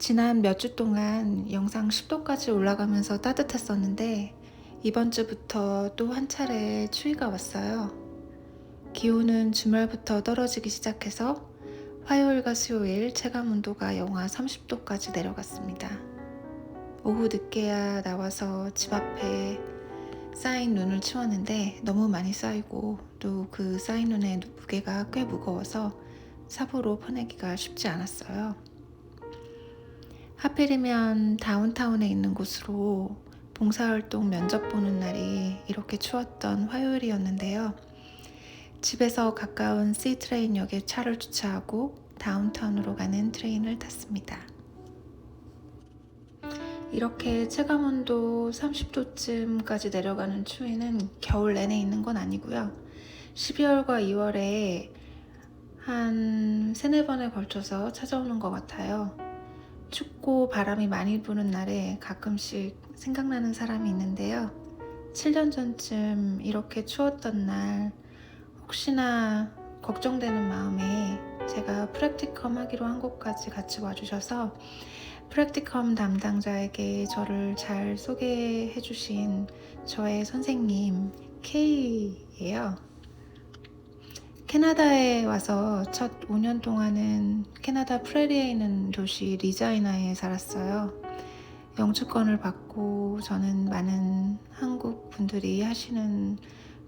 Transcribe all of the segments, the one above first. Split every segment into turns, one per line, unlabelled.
지난 몇 주 동안 영상 10도까지 올라가면서 따뜻했었는데 이번 주부터 또 한 차례 추위가 왔어요. 기온은 주말부터 떨어지기 시작해서 화요일과 수요일 체감 온도가 영하 30도까지 내려갔습니다. 오후 늦게야 나와서 집 앞에 쌓인 눈을 치웠는데 너무 많이 쌓이고 또 그 쌓인 눈의 무게가 꽤 무거워서 삽으로 퍼내기가 쉽지 않았어요. 하필이면 다운타운에 있는 곳으로 봉사활동 면접 보는 날이 이렇게 추웠던 화요일이었는데요. 집에서 가까운 C트레인역에 차를 주차하고 다운타운으로 가는 트레인을 탔습니다. 이렇게 체감온도 30도쯤까지 내려가는 추위는 겨울 내내 있는 건 아니고요. 12월과 2월에 한 3-4번에 걸쳐서 찾아오는 것 같아요. 춥고 바람이 많이 부는 날에 가끔씩 생각나는 사람이 있는데요. 7년 전쯤 이렇게 추웠던 날 혹시나 걱정되는 마음에 제가 프랙티컴 하기로 한 곳까지 같이 와주셔서 프랙티컴 담당자에게 저를 잘 소개해 주신 저의 선생님 K예요. 캐나다에 와서 첫 5년 동안은 캐나다 프레리에 있는 도시 리자이나에 살았어요. 영주권을 받고 저는 많은 한국 분들이 하시는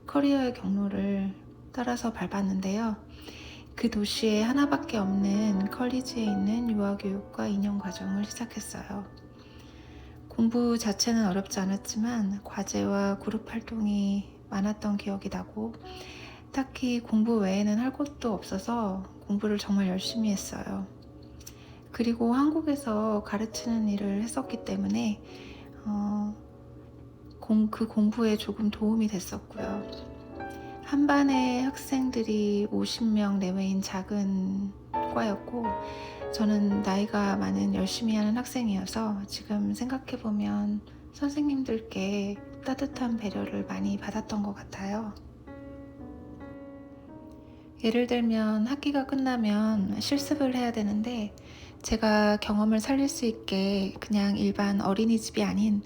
커리어의 경로를 따라서 밟았는데요. 그 도시에 하나밖에 없는 컬리지에 있는 유아교육과 2년 과정을 시작했어요. 공부 자체는 어렵지 않았지만 과제와 그룹 활동이 많았던 기억이 나고 딱히 공부 외에는 할 것도 없어서 공부를 정말 열심히 했어요. 그리고 한국에서 가르치는 일을 했었기 때문에 그 공부에 조금 도움이 됐었고요. 한 반의 학생들이 50명 내외인 작은 과였고 저는 나이가 많은 열심히 하는 학생이어서 지금 생각해보면 선생님들께 따뜻한 배려를 많이 받았던 것 같아요. 예를 들면 학기가 끝나면 실습을 해야 되는데 제가 경험을 살릴 수 있게 그냥 일반 어린이집이 아닌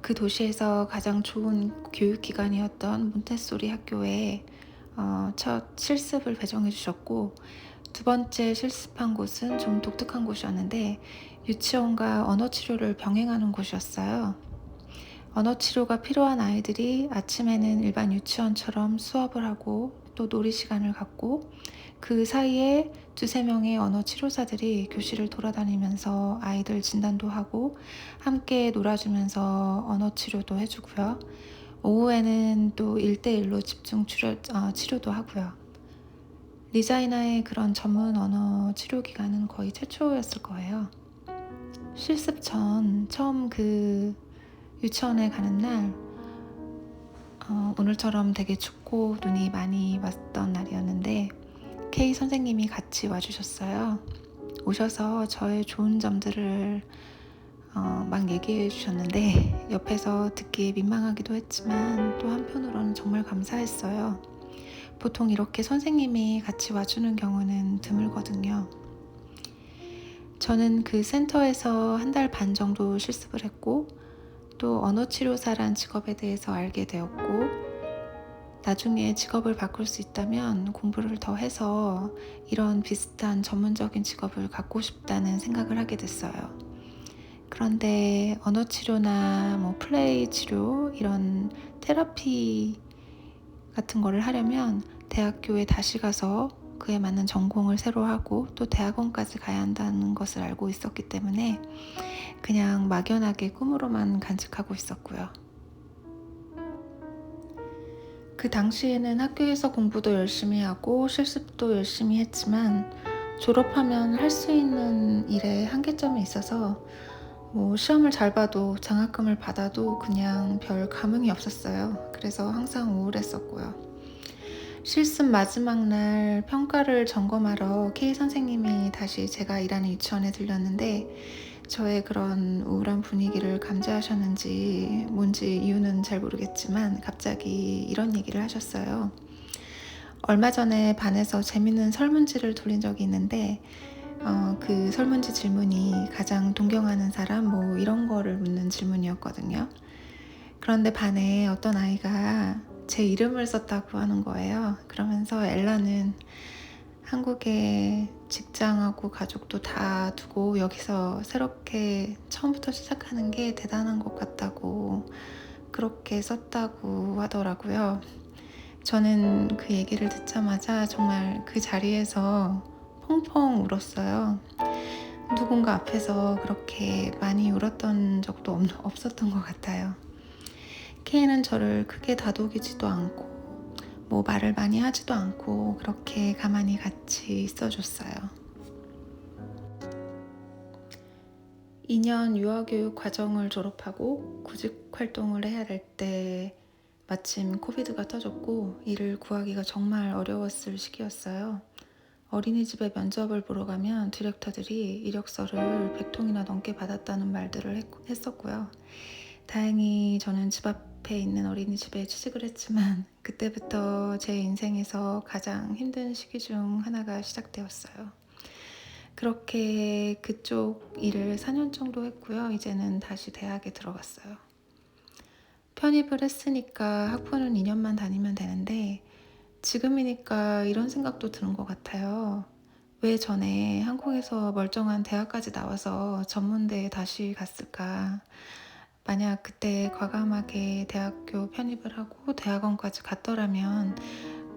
그 도시에서 가장 좋은 교육기관이었던 몬테소리 학교에 첫 실습을 배정해 주셨고 두 번째 실습한 곳은 좀 독특한 곳이었는데 유치원과 언어치료를 병행하는 곳이었어요. 언어치료가 필요한 아이들이 아침에는 일반 유치원처럼 수업을 하고 또 놀이 시간을 갖고 그 사이에 2-3명의 언어치료사들이 교실을 돌아다니면서 아이들 진단도 하고 함께 놀아주면서 언어치료도 해주고요. 오후에는 또 1대1로 집중 치료도 하고요. 리자이나의 그런 전문 언어 치료 기관은 거의 최초였을 거예요. 실습 전 처음 그 유치원에 가는 날 오늘처럼 되게 춥고 눈이 많이 왔던 날이었는데 K 선생님이 같이 와주셨어요. 오셔서 저의 좋은 점들을 막 얘기해 주셨는데 옆에서 듣기 민망하기도 했지만 또 한편으로는 정말 감사했어요. 보통 이렇게 선생님이 같이 와주는 경우는 드물거든요. 저는 그 센터에서 1달 반 정도 실습을 했고 또 언어치료사란 직업에 대해서 알게 되었고 나중에 직업을 바꿀 수 있다면 공부를 더 해서 이런 비슷한 전문적인 직업을 갖고 싶다는 생각을 하게 됐어요. 그런데 언어치료나 플레이 치료 이런 테라피 같은 거를 하려면 대학교에 다시 가서 그에 맞는 전공을 새로 하고 또 대학원까지 가야 한다는 것을 알고 있었기 때문에 그냥 막연하게 꿈으로만 간직하고 있었고요. 그 당시에는 학교에서 공부도 열심히 하고 실습도 열심히 했지만 졸업하면 할 수 있는 일에 한계점이 있어서 시험을 잘 봐도 장학금을 받아도 그냥 별 감흥이 없었어요. 그래서 항상 우울했었고요. 실습 마지막 날 평가를 점검하러 K 선생님이 다시 제가 일하는 유치원에 들렸는데 저의 그런 우울한 분위기를 감지하셨는지 뭔지 이유는 잘 모르겠지만 갑자기 이런 얘기를 하셨어요. 얼마 전에 반에서 재밌는 설문지를 돌린 적이 있는데 그 설문지 질문이 가장 존경하는 사람 뭐 이런 거를 묻는 질문이었거든요. 그런데 반에 어떤 아이가 제 이름을 썼다고 하는 거예요. 그러면서 엘라는 한국에 직장하고 가족도 다 두고 여기서 새롭게 처음부터 시작하는 게 대단한 것 같다고 그렇게 썼다고 하더라고요. 저는 그 얘기를 듣자마자 정말 그 자리에서 펑펑 울었어요. 누군가 앞에서 그렇게 많이 울었던 적도 없었던 것 같아요. 케이는 저를 크게 다독이지도 않고 뭐 말을 많이 하지도 않고 그렇게 가만히 같이 있어줬어요. 2년 유아교육 과정을 졸업하고 구직 활동을 해야 될 때 마침 코비드가 터졌고 일을 구하기가 정말 어려웠을 시기였어요. 어린이집에 면접을 보러 가면 디렉터들이 이력서를 100통이나 넘게 받았다는 말들을 했었고요. 다행히 저는 집 앞에 있는 어린이집에 취직을 했지만 그때부터 제 인생에서 가장 힘든 시기 중 하나가 시작되었어요. 그렇게 그쪽 일을 4년 정도 했고요. 이제는 다시 대학에 들어갔어요. 편입을 했으니까 학부는 2년만 다니면 되는데 지금이니까 이런 생각도 드는 것 같아요. 왜 전에 한국에서 멀쩡한 대학까지 나와서 전문대에 다시 갔을까? 만약 그때 과감하게 대학교 편입을 하고 대학원까지 갔더라면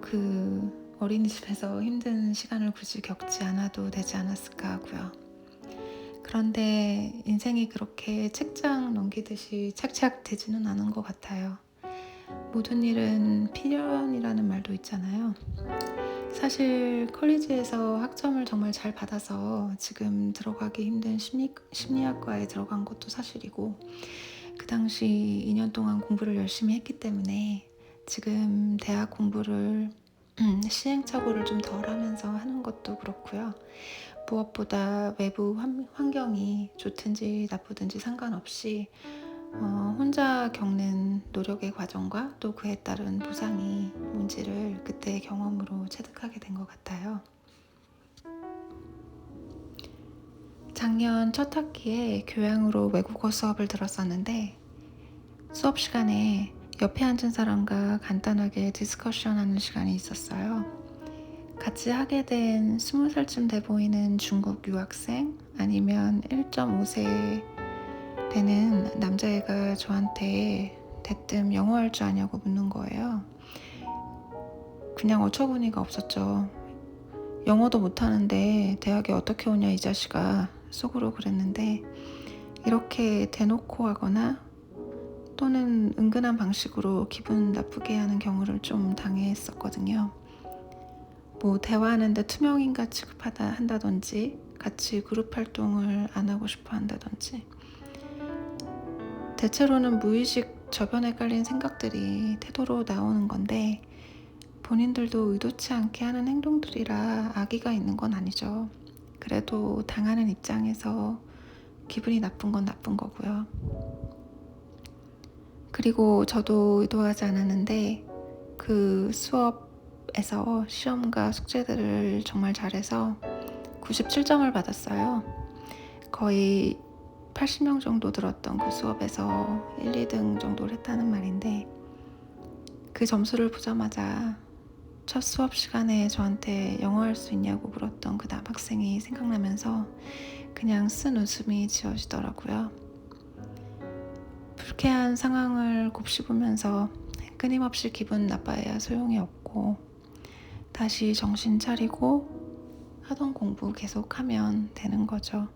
그 어린이집에서 힘든 시간을 굳이 겪지 않아도 되지 않았을까 하고요. 그런데 인생이 그렇게 책장 넘기듯이 착착 되지는 않은 것 같아요. 모든 일은 필연이라는 말도 있잖아요. 사실 컬리지에서 학점을 정말 잘 받아서 지금 들어가기 힘든 심리학과에 들어간 것도 사실이고 그 당시 2년 동안 공부를 열심히 했기 때문에 지금 대학 공부를 시행착오를 좀 덜 하면서 하는 것도 그렇고요. 무엇보다 외부 환경이 좋든지 나쁘든지 상관없이 혼자 겪는 노력의 과정과 또 그에 따른 보상이 뭔지를 그때의 경험으로 체득하게 된 것 같아요. 작년 첫 학기에 교양으로 외국어 수업을 들었었는데 수업 시간에 옆에 앉은 사람과 간단하게 디스커션하는 시간이 있었어요. 같이 하게 된 20살쯤 돼 보이는 중국 유학생 아니면 1.5세 되는 남자애가 저한테 대뜸 영어 할 줄 아냐고 묻는 거예요. 그냥 어처구니가 없었죠. 영어도 못하는데 대학에 어떻게 오냐 이 자식아 속으로 그랬는데 이렇게 대놓고 하거나 또는 은근한 방식으로 기분 나쁘게 하는 경우를 좀 당했었거든요. 뭐 대화하는데 투명인가 한다든지 같이 그룹 활동을 안 하고 싶어 한다든지 대체로는 무의식 저변에 깔린 생각들이 태도로 나오는 건데 본인들도 의도치 않게 하는 행동들이라 악의가 있는 건 아니죠. 그래도 당하는 입장에서 기분이 나쁜 건 나쁜 거고요. 그리고 저도 의도하지 않았는데 그 수업에서 시험과 숙제들을 정말 잘해서 97점을 받았어요. 거의 80명 정도 들었던 그 수업에서 1, 2등 정도를 했다는 말인데 그 점수를 보자마자 첫 수업 시간에 저한테 영어 할 수 있냐고 물었던 그 남학생이 생각나면서 그냥 쓴 웃음이 지어지더라고요. 불쾌한 상황을 곱씹으면서 끊임없이 기분 나빠야 소용이 없고 다시 정신 차리고 하던 공부 계속하면 되는 거죠.